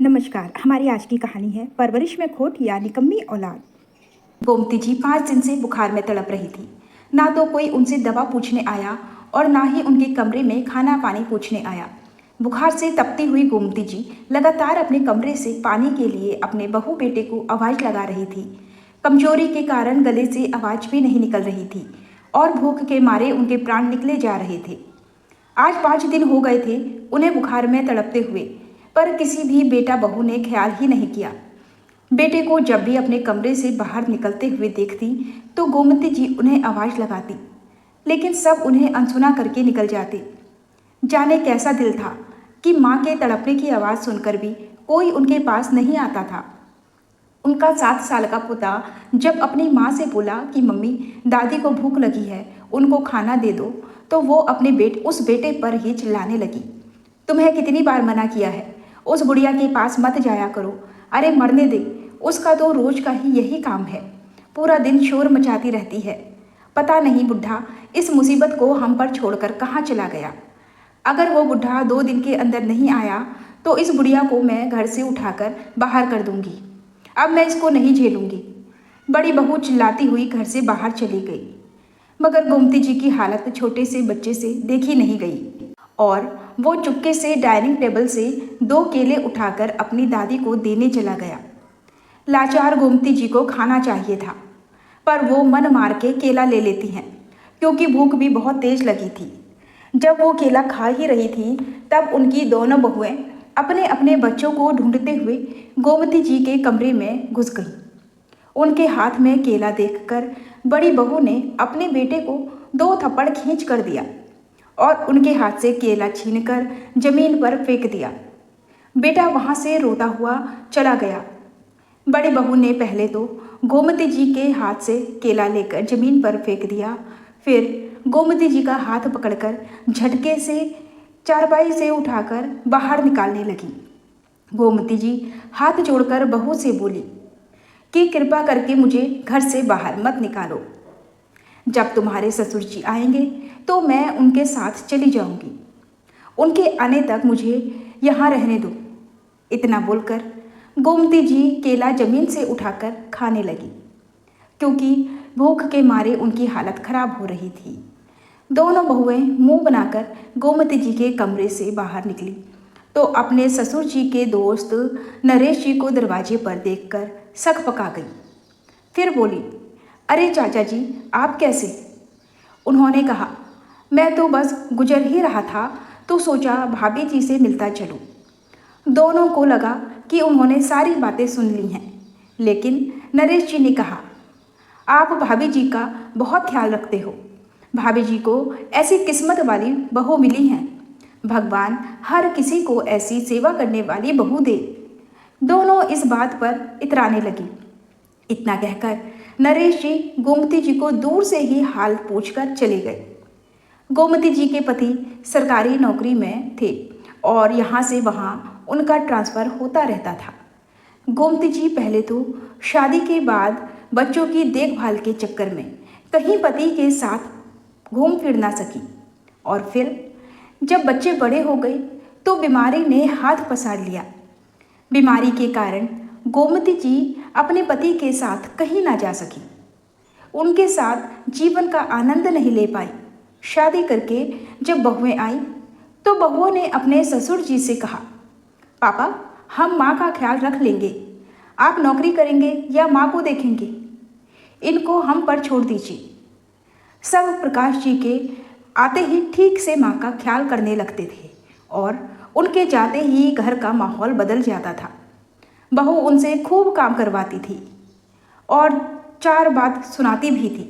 नमस्कार। हमारी आज की कहानी है परवरिश में खोट या निकम्मी औलाद। गोमती जी 5 दिन से बुखार में तड़प रही थी। ना तो कोई उनसे दवा पूछने आया और ना ही उनके कमरे में खाना पानी पूछने आया। बुखार से तपती हुई गोमती जी लगातार अपने कमरे से पानी के लिए अपने बहू बेटे को आवाज़ लगा रही थी। कमजोरी के कारण गले से आवाज़ भी नहीं निकल रही थी और भूख के मारे उनके प्राण निकले जा रहे थे। आज 5 दिन हो गए थे उन्हें बुखार में तड़पते हुए, पर किसी भी बेटा बहू ने ख्याल ही नहीं किया। बेटे को जब भी अपने कमरे से बाहर निकलते हुए देखती तो गोमती जी उन्हें आवाज़ लगाती, लेकिन सब उन्हें अनसुना करके निकल जाते। जाने कैसा दिल था कि माँ के तड़पने की आवाज़ सुनकर भी कोई उनके पास नहीं आता था। उनका 7 साल का पोता जब अपनी माँ से बोला कि मम्मी दादी को भूख लगी है, उनको खाना दे दो, तो वो अपने उस बेटे पर ही चिल्लाने लगी, तुम्हें कितनी बार मना किया है, उस बुढ़िया के पास मत जाया करो। अरे मरने दे, उसका तो रोज का ही यही काम है, पूरा दिन शोर मचाती रहती है। पता नहीं बुढ़ा इस मुसीबत को हम पर छोड़कर कहाँ चला गया। अगर वो बुढ़ा 2 दिन के अंदर नहीं आया तो इस बुढ़िया को मैं घर से उठाकर बाहर कर दूंगी। अब मैं इसको नहीं झेलूंगी। बड़ी बहू चिल्लाती हुई घर से बाहर चली गई, मगर गोमती जी की हालत छोटे से बच्चे से देखी नहीं गई और वो चुपके से डाइनिंग टेबल से 2 केले उठाकर अपनी दादी को देने चला गया। लाचार गोमती जी को खाना चाहिए था, पर वो मन मार के केला ले लेती हैं, क्योंकि भूख भी बहुत तेज लगी थी। जब वो केला खा ही रही थी तब उनकी दोनों बहुएं अपने अपने बच्चों को ढूंढते हुए गोमती जी के कमरे में घुस गईं। उनके हाथ में केला देखकर बड़ी बहू ने अपने बेटे को 2 थप्पड़ खींच कर दिया और उनके हाथ से केला छीनकर जमीन पर फेंक दिया। बेटा वहां से रोता हुआ चला गया। बड़ी बहू ने पहले तो गोमती जी के हाथ से केला लेकर जमीन पर फेंक दिया, फिर गोमती जी का हाथ पकड़कर झटके से चारपाई से उठाकर बाहर निकालने लगी। गोमती जी हाथ जोड़कर बहू से बोली कि कृपा करके मुझे घर से बाहर मत निकालो। जब तुम्हारे ससुर जी आएंगे तो मैं उनके साथ चली जाऊंगी। उनके आने तक मुझे यहाँ रहने दो। इतना बोलकर गोमती जी केला जमीन से उठाकर खाने लगी, क्योंकि भूख के मारे उनकी हालत खराब हो रही थी। दोनों बहुएं मुंह बनाकर गोमती जी के कमरे से बाहर निकली तो अपने ससुर जी के दोस्त नरेश जी को दरवाजे पर देखकर सक पका गई। फिर बोली, अरे चाचा जी आप कैसे? उन्होंने कहा, मैं तो बस गुजर ही रहा था तो सोचा भाभी जी से मिलता चलूं। दोनों को लगा कि उन्होंने सारी बातें सुन ली हैं, लेकिन नरेश जी ने कहा, आप भाभी जी का बहुत ख्याल रखते हो। भाभी जी को ऐसी किस्मत वाली बहू मिली हैं। भगवान हर किसी को ऐसी सेवा करने वाली बहू दे। दोनों इस बात पर इतराने लगी। इतना कहकर नरेश जी गोमती जी को दूर से ही हाल पूछकर चले गए। गोमती जी के पति सरकारी नौकरी में थे और यहाँ से वहाँ उनका ट्रांसफ़र होता रहता था। गोमती जी पहले तो शादी के बाद बच्चों की देखभाल के चक्कर में कहीं पति के साथ घूम फिर ना सकी, और फिर जब बच्चे बड़े हो गए तो बीमारी ने हाथ पसार लिया। बीमारी के कारण गोमती जी अपने पति के साथ कहीं ना जा सकी, उनके साथ जीवन का आनंद नहीं ले पाई। शादी करके जब बहुएं आई तो बहुओं ने अपने ससुर जी से कहा, पापा हम माँ का ख्याल रख लेंगे, आप नौकरी करेंगे या माँ को देखेंगे, इनको हम पर छोड़ दीजिए। सब प्रकाश जी के आते ही ठीक से माँ का ख्याल करने लगते थे और उनके जाते ही घर का माहौल बदल जाता था। बहू उनसे खूब काम करवाती थी और 4 बात सुनाती भी थी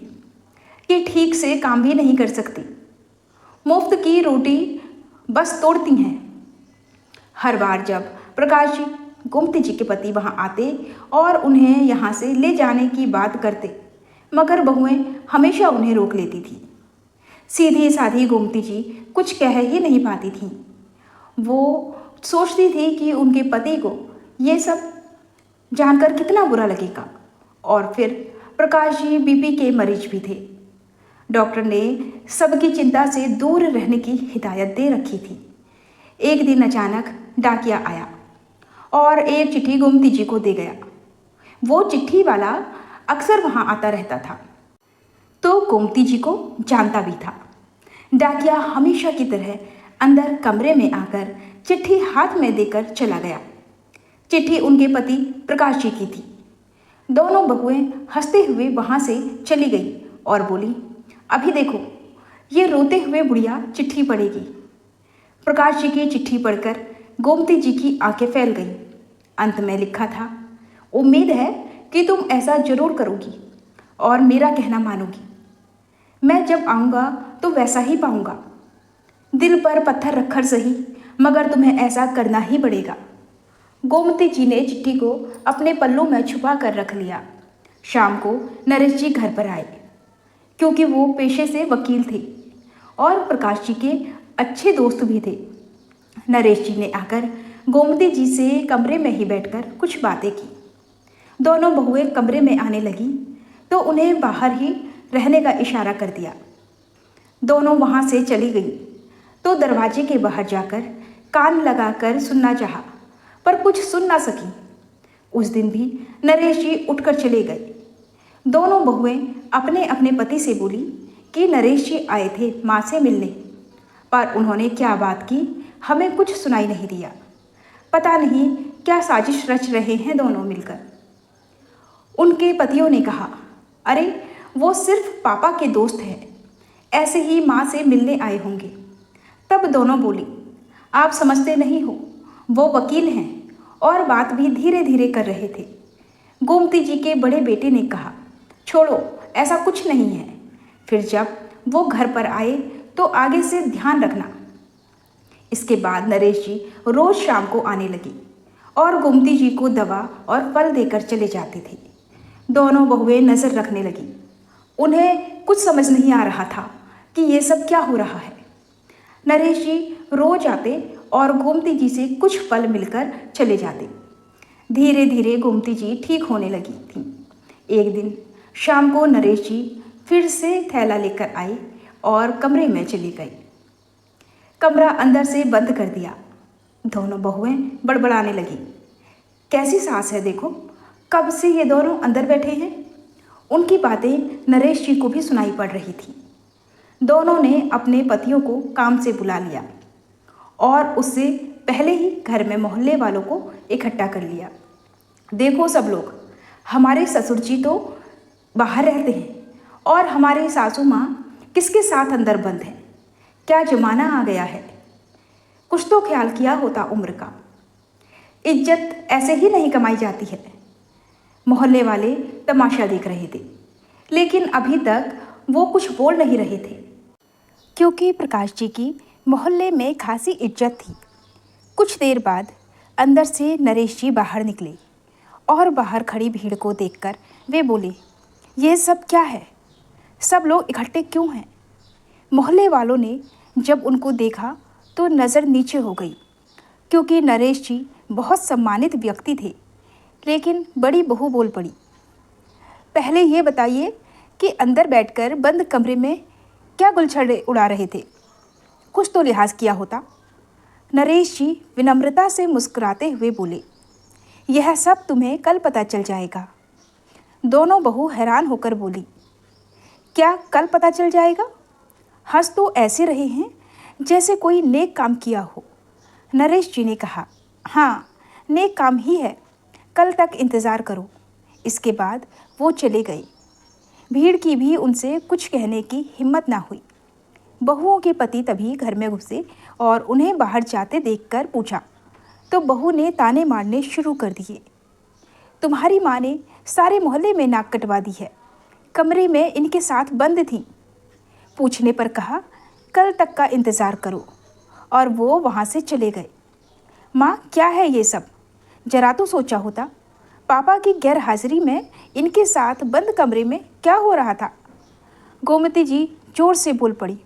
कि ठीक से काम भी नहीं कर सकती, मुफ्त की रोटी बस तोड़ती हैं। हर बार जब प्रकाश जी गोमती जी के पति वहाँ आते और उन्हें यहाँ से ले जाने की बात करते, मगर बहुएं हमेशा उन्हें रोक लेती थी। सीधी साधी गोमती जी कुछ कह ही नहीं पाती थीं। वो सोचती थी कि उनके पति को ये सब जानकर कितना बुरा लगेगा। और फिर प्रकाश जी बीपी के मरीज भी थे। डॉक्टर ने सबकी चिंता से दूर रहने की हिदायत दे रखी थी। एक दिन अचानक डाकिया आया और एक चिट्ठी गोमती जी को दे गया। वो चिट्ठी वाला अक्सर वहाँ आता रहता था, तो गोमती जी को जानता भी था। डाकिया हमेशा की तरह अंदर कमरे में आकर चिट्ठी हाथ में देकर चला गया। चिट्ठी उनके पति प्रकाश जी की थी। दोनों बहुएं हंसते हुए वहाँ से चली गई और बोली, अभी देखो ये रोते हुए बुढ़िया चिट्ठी पढ़ेगी। प्रकाश जी की चिट्ठी पढ़कर गोमती जी की आंखें फैल गईं। अंत में लिखा था, उम्मीद है कि तुम ऐसा जरूर करोगी और मेरा कहना मानोगी। मैं जब आऊँगा तो वैसा ही पाऊँगा। दिल पर पत्थर रखकर सही, मगर तुम्हें ऐसा करना ही पड़ेगा। गोमती जी ने चिट्ठी को अपने पल्लू में छुपा कर रख लिया। शाम को नरेश जी घर पर आए, क्योंकि वो पेशे से वकील थे और प्रकाश जी के अच्छे दोस्त भी थे। नरेश जी ने आकर गोमती जी से कमरे में ही बैठकर कुछ बातें की। दोनों बहुएं कमरे में आने लगी तो उन्हें बाहर ही रहने का इशारा कर दिया। दोनों वहाँ से चली गई तो दरवाजे के बाहर जाकर कान लगाकर सुनना चाहा, पर कुछ सुन ना सकी। उस दिन भी नरेश जी उठकर चले गए। दोनों बहुएं अपने अपने पति से बोली कि नरेश जी आए थे माँ से मिलने, पर उन्होंने क्या बात की हमें कुछ सुनाई नहीं दिया। पता नहीं क्या साजिश रच रहे हैं दोनों मिलकर। उनके पतियों ने कहा, अरे वो सिर्फ पापा के दोस्त हैं, ऐसे ही माँ से मिलने आए होंगे। तब दोनों बोली, आप समझते नहीं हो, वो वकील हैं और बात भी धीरे धीरे कर रहे थे। गोमती जी के बड़े बेटे ने कहा, छोड़ो ऐसा कुछ नहीं है। फिर जब वो घर पर आए तो आगे से ध्यान रखना। इसके बाद नरेश जी रोज शाम को आने लगी और गोमती जी को दवा और फल देकर चले जाते थे। दोनों बहुएं नजर रखने लगी। उन्हें कुछ समझ नहीं आ रहा था कि ये सब क्या हो रहा है। नरेश जी रोज आते और गोमती जी से कुछ पल मिलकर चले जाते। धीरे धीरे गोमती जी ठीक होने लगी थी। एक दिन शाम को नरेश जी फिर से थैला लेकर आए और कमरे में चले गए। कमरा अंदर से बंद कर दिया। दोनों बहुएं बड़बड़ाने लगी, कैसी सास है देखो, कब से ये दोनों अंदर बैठे हैं। उनकी बातें नरेश जी को भी सुनाई पड़ रही थी। दोनों ने अपने पतियों को काम से बुला लिया और उससे पहले ही घर में मोहल्ले वालों को इकट्ठा कर लिया। देखो सब लोग, हमारे ससुर जी तो बाहर रहते हैं और हमारी सासू माँ किसके साथ अंदर बंद है। क्या जमाना आ गया है, कुछ तो ख्याल किया होता उम्र का। इज्जत ऐसे ही नहीं कमाई जाती है। मोहल्ले वाले तमाशा देख रहे थे, लेकिन अभी तक वो कुछ बोल नहीं रहे थे, क्योंकि प्रकाश जी की मोहल्ले में खासी इज्जत थी। कुछ देर बाद अंदर से नरेश जी बाहर निकले और बाहर खड़ी भीड़ को देखकर वे बोले, ये सब क्या है, सब लोग इकट्ठे क्यों हैं। मोहल्ले वालों ने जब उनको देखा तो नज़र नीचे हो गई, क्योंकि नरेश जी बहुत सम्मानित व्यक्ति थे। लेकिन बड़ी बहू बोल पड़ी, पहले ये बताइए कि अंदर बैठकर बंद कमरे में क्या गुलछड़े उड़ा रहे थे, कुछ तो लिहाज किया होता। नरेश जी विनम्रता से मुस्कुराते हुए बोले, यह सब तुम्हें कल पता चल जाएगा। दोनों बहू हैरान होकर बोली, क्या कल पता चल जाएगा। हंस तो ऐसे रहे हैं जैसे कोई नेक काम किया हो। नरेश जी ने कहा, हाँ नेक काम ही है, कल तक इंतज़ार करो। इसके बाद वो चले गए। भीड़ की भी उनसे कुछ कहने की हिम्मत ना हुई। बहुओं के पति तभी घर में घुसे और उन्हें बाहर जाते देखकर पूछा तो बहू ने ताने मारने शुरू कर दिए, तुम्हारी माँ ने सारे मोहल्ले में नाक कटवा दी है, कमरे में इनके साथ बंद थी। पूछने पर कहा, कल तक का इंतज़ार करो, और वो वहाँ से चले गए। माँ क्या है ये सब, जरा तो सोचा होता, पापा की गैर हाजिरी में इनके साथ बंद कमरे में क्या हो रहा था। गोमती जी जोर से बोल पड़ी,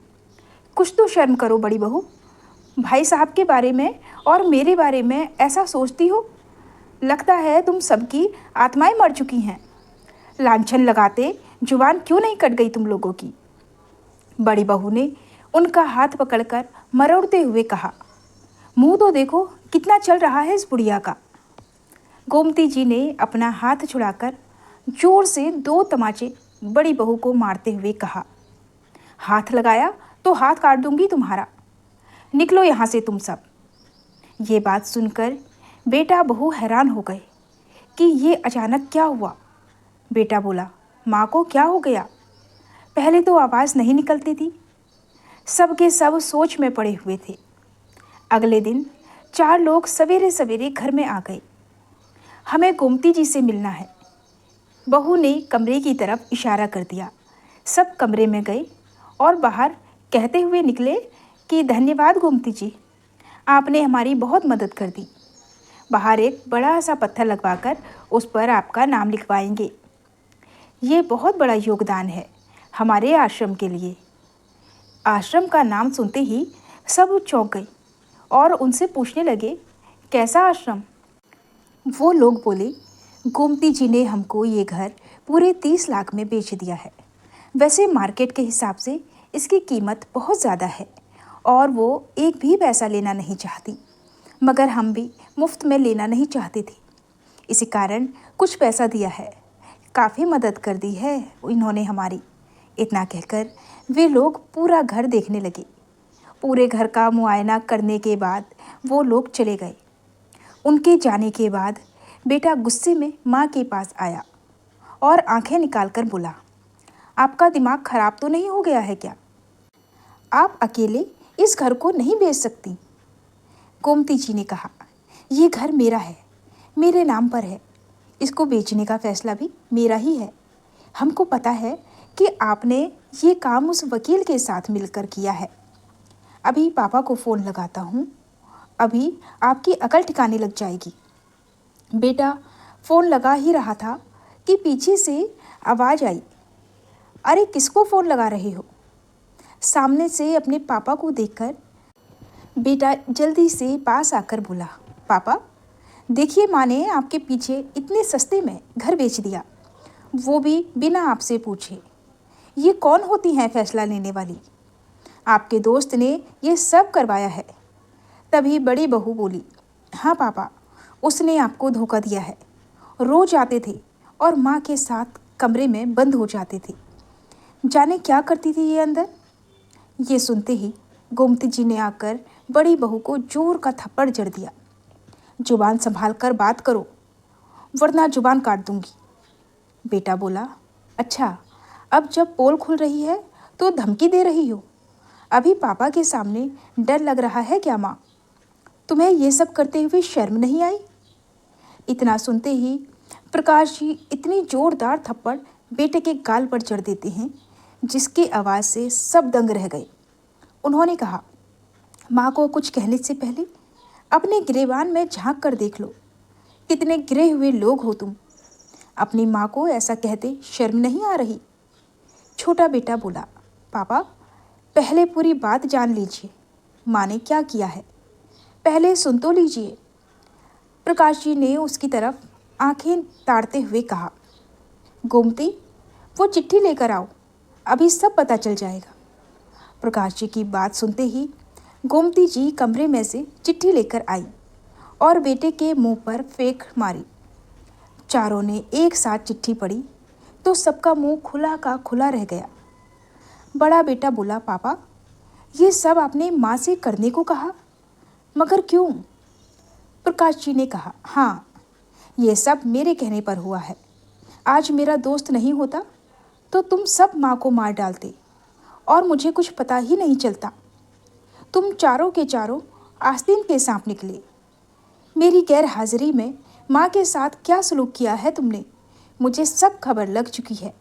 कुछ तो शर्म करो बड़ी बहू, भाई साहब के बारे में और मेरे बारे में ऐसा सोचती हो। लगता है तुम सबकी आत्माएं मर चुकी हैं। लांछन लगाते जुबान क्यों नहीं कट गई तुम लोगों की। बड़ी बहू ने उनका हाथ पकड़कर मरोड़ते हुए कहा, मुंह तो देखो कितना चल रहा है इस बुढ़िया का। गोमती जी ने अपना हाथ छुड़ाकर जोर से 2 तमाचे बड़ी बहू को मारते हुए कहा, हाथ लगाया तो हाथ काट दूंगी तुम्हारा, निकलो यहाँ से तुम सब। ये बात सुनकर बेटा बहू हैरान हो गए कि ये अचानक क्या हुआ। बेटा बोला, माँ को क्या हो गया? पहले तो आवाज़ नहीं निकलती थी। सब के सब सोच में पड़े हुए थे। अगले दिन 4 लोग सवेरे सवेरे घर में आ गए। हमें गोमती जी से मिलना है। बहू ने कमरे की तरफ इशारा कर दिया। सब कमरे में गए और बाहर कहते हुए निकले कि धन्यवाद गोमती जी, आपने हमारी बहुत मदद कर दी। बाहर एक बड़ा सा पत्थर लगवाकर उस पर आपका नाम लिखवाएंगे। ये बहुत बड़ा योगदान है हमारे आश्रम के लिए। आश्रम का नाम सुनते ही सब चौंक गए और उनसे पूछने लगे, कैसा आश्रम? वो लोग बोले, गोमती जी ने हमको ये घर पूरे 30 लाख में बेच दिया है। वैसे मार्केट के हिसाब से इसकी कीमत बहुत ज़्यादा है और वो एक भी पैसा लेना नहीं चाहती, मगर हम भी मुफ्त में लेना नहीं चाहते थे, इसी कारण कुछ पैसा दिया है। काफ़ी मदद कर दी है इन्होंने हमारी। इतना कहकर वे लोग पूरा घर देखने लगे। पूरे घर का मुआयना करने के बाद वो लोग चले गए। उनके जाने के बाद बेटा गुस्से में माँ के पास आया और आंखें निकालकर बोला, आपका दिमाग खराब तो नहीं हो गया है क्या? आप अकेले इस घर को नहीं बेच सकती। गोमती जी ने कहा, ये घर मेरा है, मेरे नाम पर है। इसको बेचने का फैसला भी मेरा ही है। हमको पता है कि आपने ये काम उस वकील के साथ मिलकर किया है। अभी पापा को फ़ोन लगाता हूँ, अभी आपकी अकल ठिकाने लग जाएगी। बेटा फ़ोन लगा ही रहा था कि पीछे से आवाज़ आई, अरे किसको फ़ोन लगा रहे हो? सामने से अपने पापा को देखकर बेटा जल्दी से पास आकर बोला, पापा देखिए, माँ ने आपके पीछे इतने सस्ते में घर बेच दिया, वो भी बिना आपसे पूछे। ये कौन होती हैं फैसला लेने वाली? आपके दोस्त ने ये सब करवाया है। तभी बड़ी बहू बोली, हाँ पापा, उसने आपको धोखा दिया है। रोज आते थे और माँ के साथ कमरे में बंद हो जाते थे। जाने क्या करती थी ये अंदर? ये सुनते ही गोमती जी ने आकर बड़ी बहू को जोर का थप्पड़ जड़ दिया। जुबान संभाल कर बात करो, वरना जुबान काट दूंगी। बेटा बोला, अच्छा, अब जब पोल खुल रही है तो धमकी दे रही हो? अभी पापा के सामने डर लग रहा है क्या माँ? तुम्हें ये सब करते हुए शर्म नहीं आई? इतना सुनते ही प्रकाश जी इतनी जोरदार थप्पड़ बेटे के गाल पर जड़ देते हैं जिसकी आवाज़ से सब दंग रह गए। उन्होंने कहा, माँ को कुछ कहने से पहले अपने गिरेबान में झांक कर देख लो, कितने गिरे हुए लोग हो तुम। अपनी माँ को ऐसा कहते शर्म नहीं आ रही? छोटा बेटा बोला, पापा पहले पूरी बात जान लीजिए, माँ ने क्या किया है, पहले सुन तो लीजिए। प्रकाश जी ने उसकी तरफ आंखें ताड़ते हुए कहा, गोमती वो चिट्ठी लेकर आओ, अभी सब पता चल जाएगा। प्रकाश जी की बात सुनते ही गोमती जी कमरे में से चिट्ठी लेकर आई और बेटे के मुंह पर फेंक मारी। चारों ने एक साथ चिट्ठी पढ़ी तो सबका मुंह खुला का खुला रह गया। बड़ा बेटा बोला, पापा ये सब आपने माँ से करने को कहा, मगर क्यों? प्रकाश जी ने कहा, हाँ ये सब मेरे कहने पर हुआ है। आज मेरा दोस्त नहीं होता तो तुम सब माँ को मार डालते और मुझे कुछ पता ही नहीं चलता। तुम चारों के चारों आस्तीन के सांप निकले। मेरी गैर हाजिरी में माँ के साथ क्या सलूक किया है तुमने, मुझे सब खबर लग चुकी है।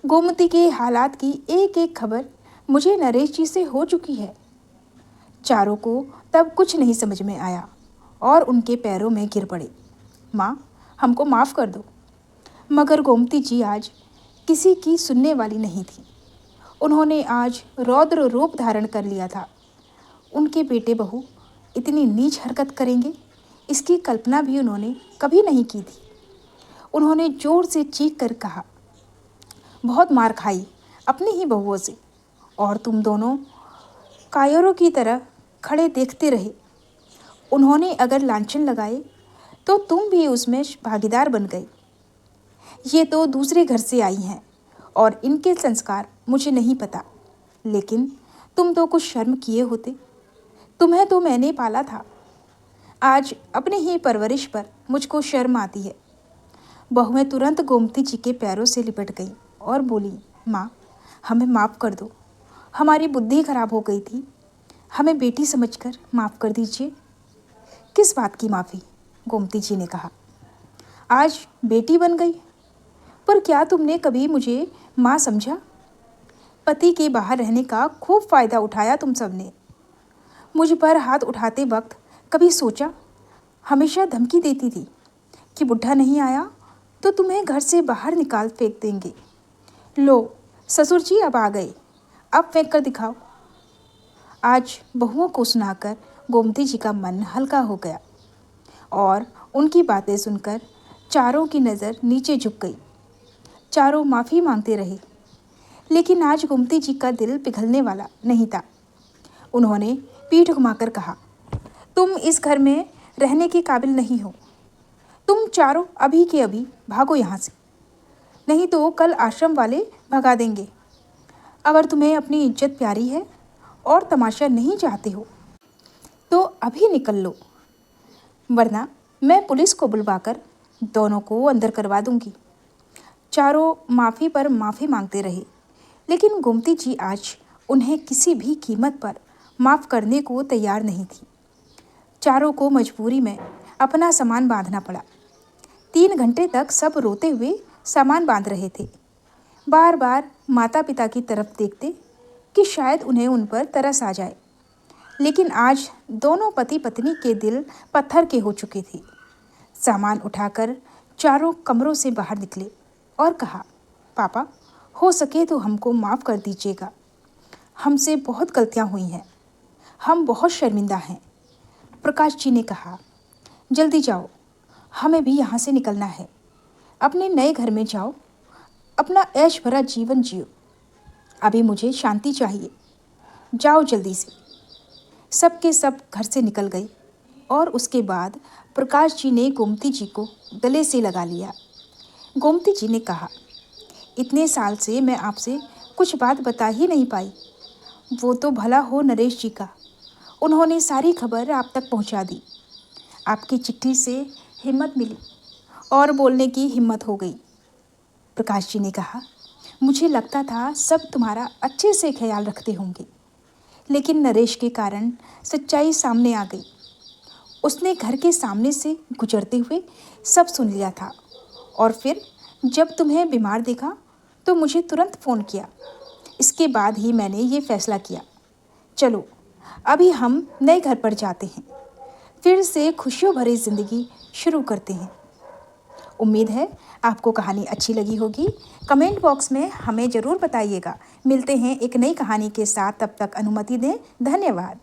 गोमती के हालात की एक एक खबर मुझे नरेश जी से हो चुकी है। चारों को तब कुछ नहीं समझ में आया और उनके पैरों में गिर पड़े, माँ हमको माफ़ कर दो। मगर गोमती जी आज किसी की सुनने वाली नहीं थी। उन्होंने आज रौद्र रूप धारण कर लिया था। उनके बेटे बहू इतनी नीच हरकत करेंगे, इसकी कल्पना भी उन्होंने कभी नहीं की थी। उन्होंने जोर से चीख कर कहा, बहुत मार खाई अपनी ही बहुओं से, और तुम दोनों कायरों की तरह खड़े देखते रहे। उन्होंने अगर लांछन लगाए तो तुम भी उसमें भागीदार बन गई। ये तो दूसरे घर से आई हैं और इनके संस्कार मुझे नहीं पता, लेकिन तुम तो कुछ शर्म किए होते। तुम्हें तो मैंने पाला था। आज अपनी ही परवरिश पर मुझको शर्म आती है। बहुएं तुरंत गोमती जी के पैरों से लिपट गई और बोली, माँ, हमें माफ़ कर दो। हमारी बुद्धि खराब हो गई थी। हमें बेटी समझकर माफ़ कर दीजिए। किस बात की माफ़ी? गोमती जी ने कहा। आज बेटी बन गई, पर क्या तुमने कभी मुझे माँ समझा? पति के बाहर रहने का खूब फ़ायदा उठाया तुम सबने। मुझ पर हाथ उठाते वक्त कभी सोचा? हमेशा धमकी देती थी कि बुढ़ा नहीं आया तो तुम्हें घर से बाहर निकाल फेंक देंगे। लो, ससुर जी अब आ गए, अब फेंक कर दिखाओ। आज बहुओं को सुनाकर गोमती जी का मन हल्का हो गया और उनकी बातें सुनकर चारों की नज़र नीचे झुक गई। चारों माफ़ी मांगते रहे, लेकिन आज गोमती जी का दिल पिघलने वाला नहीं था। उन्होंने पीठ घुमाकर कहा, तुम इस घर में रहने के काबिल नहीं हो। तुम चारों अभी के अभी भागो यहाँ से, नहीं तो कल आश्रम वाले भगा देंगे। अगर तुम्हें अपनी इज्जत प्यारी है और तमाशा नहीं चाहते हो तो अभी निकल लो, वरना मैं पुलिस को बुलवाकर दोनों को अंदर करवा दूंगी। चारों माफ़ी पर माफ़ी मांगते रहे, लेकिन गोमती जी आज उन्हें किसी भी कीमत पर माफ़ करने को तैयार नहीं थी। चारों को मजबूरी में अपना सामान बांधना पड़ा। 3 घंटे तक सब रोते हुए सामान बांध रहे थे, बार बार माता पिता की तरफ देखते कि शायद उन्हें उन पर तरस आ जाए। लेकिन आज दोनों पति पत्नी के दिल पत्थर के हो चुके थे। सामान उठाकर चारों कमरों से बाहर निकले और कहा, पापा, हो सके तो हमको माफ़ कर दीजिएगा। हमसे बहुत गलतियां हुई हैं, हम बहुत शर्मिंदा हैं। प्रकाश जी ने कहा, जल्दी जाओ, हमें भी यहाँ से निकलना है। अपने नए घर में जाओ, अपना ऐश भरा जीवन जियो। अभी मुझे शांति चाहिए। जाओ जल्दी से। सब के सब घर से निकल गई और उसके बाद प्रकाश जी ने गोमती जी को गले से लगा लिया। गोमती जी ने कहा, इतने साल से मैं आपसे कुछ बात बता ही नहीं पाई। वो तो भला हो नरेश जी का, उन्होंने सारी खबर आप तक पहुंचा दी। आपकी चिट्ठी से हिम्मत मिली और बोलने की हिम्मत हो गई। प्रकाश जी ने कहा, मुझे लगता था सब तुम्हारा अच्छे से ख्याल रखते होंगे, लेकिन नरेश के कारण सच्चाई सामने आ गई। उसने घर के सामने से गुजरते हुए सब सुन लिया था और फिर जब तुम्हें बीमार देखा तो मुझे तुरंत फ़ोन किया। इसके बाद ही मैंने ये फैसला किया। चलो, अभी हम नए घर पर जाते हैं, फिर से खुशियों भरी ज़िंदगी शुरू करते हैं। उम्मीद है आपको कहानी अच्छी लगी होगी। कमेंट बॉक्स में हमें ज़रूर बताइएगा। मिलते हैं एक नई कहानी के साथ, तब तक अनुमति दें। धन्यवाद।